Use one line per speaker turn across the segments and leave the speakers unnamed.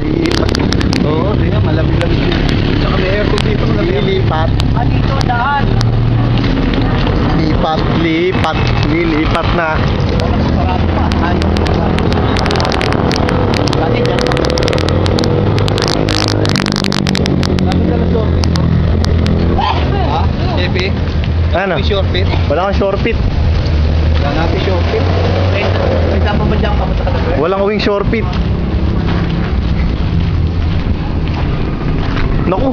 Lipat. Oo, tingnan, malamig-lamig dito. Tsaka may aircon dito, lilipat.
Dito, daan.
Lipat, lipat, lilipat na.
Sarado pa. Ayaw. Dati dyan. Dati ka na short. Ha? Epi?
Ano?
May short fit?
Wala kang short fit.
Wala natin short fit. May tapang ba dyan kamusta ka na?
Walang uwing short fit. Naku,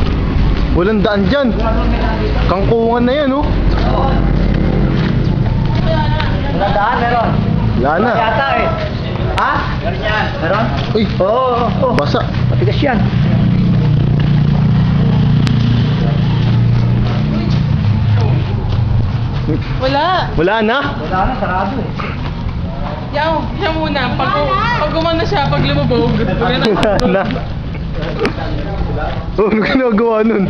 walang daan dyan. Kangkungan na yan, oh.
Wala daan, meron.
Wala na.
Yata eh. Ha? Meron yan. Meron?
Uy,
Oo.
basa.
Matigas yan.
Wala.
Wala na.
Wala na, sarado eh.
Yan muna. Pag gumana siya, pag lumubog.
Wala na. Oh, ano ginagawa nun?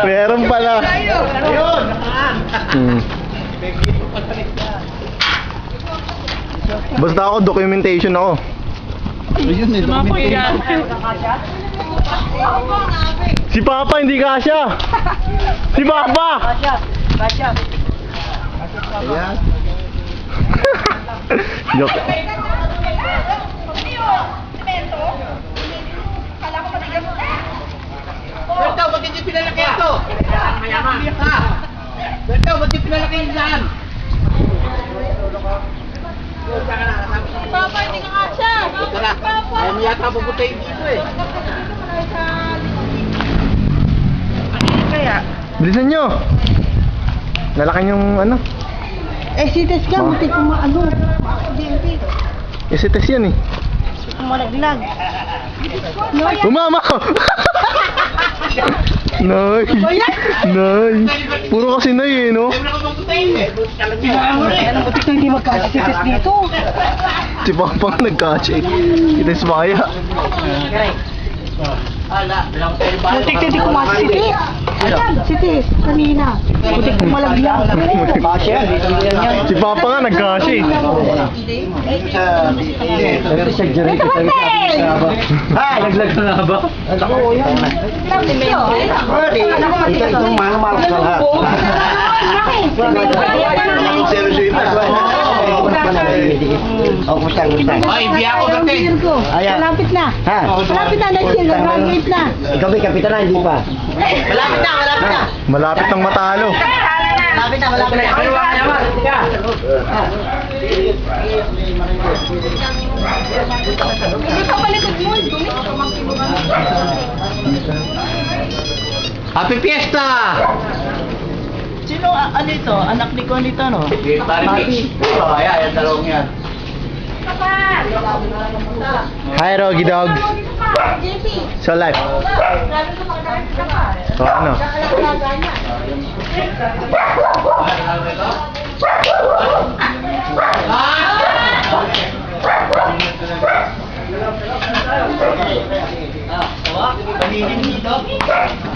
Meron pala.
Ayun!
Hmm. Basta ako, documentation ako.
Ayun eh,
Mga kuya.
Si Papa hindi kasya. Si Papa.
Kasya.
Ayan. Joke.
Berto, ba't hindi pinalaki ito? Ha? Berto, ba't hindi pinalaki yung saan?
Papa, hindi ka kasya.
Tara, ayaw mo yata puputayin dito eh.
Kaya?
Bilisan nyo. Nalakan yung ano.
Eh, si Tess ka, buti kung ano. DNP,
Isites yan eh.
kung malaglag. No,
Umama ko! Nay! Nay! Puro kasi nay eh, no?
Ayaw na ka puputayin eh.
Ano buti ko hindi magkasi si Tess dito.
Si Papa ang nagkasya eh. Ites maya.
Ala, bilang tayo ba?
Buti ko hindi kumasi si Tess. Si Tess, kanina. Buti kung malaglag.
Kasya, dito yan.
Si Papa nga nagkasya eh.
Ha, naglag ka nga ba? Ako, yan. Ito, itong mahal-mahal sa lahat. Ay, biya ko dati.
Malapit na.
Ha?
Malapit na, nag-graduate na.
Ikaw may kapitan na, hindi pa. Malapit na, malapit na.
Malapit ng matalo.
Malapit na, malapit na. Pero wala naman.
Ito palikod mo.
Happy Fiesta!
Sino, ano ito? Anak ni Conito, no?
Pare Fish. Oh, ayan, dalawang yan.
Hi, Rogi Dog. So life. So ano?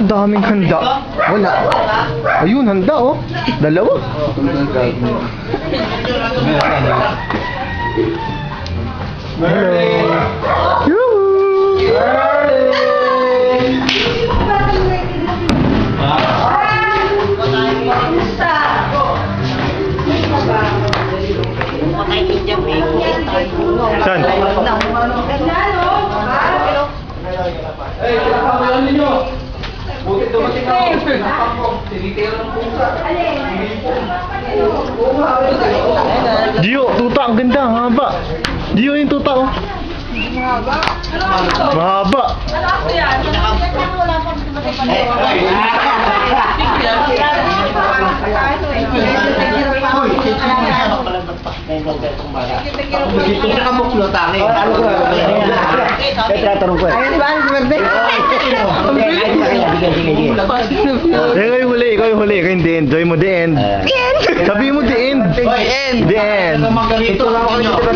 Ang daming handa. Wala. Ayun, handa oh. Dalawa. Hello. Yoo-hoo. Saan? Gio, tuta ang ganda, ang haba. Gio yung tuta oh. Mahaba.
Dito sa kamuklo tayo. Ano ko? Kaya tatanong ko eh.
Ayan ba? Swerte.
Ikaw yung huli, ikaw yung huli. Ikaw yung the end. Joy mo the end. Sabi mo the end.
The end.
The end.
Ito lang ako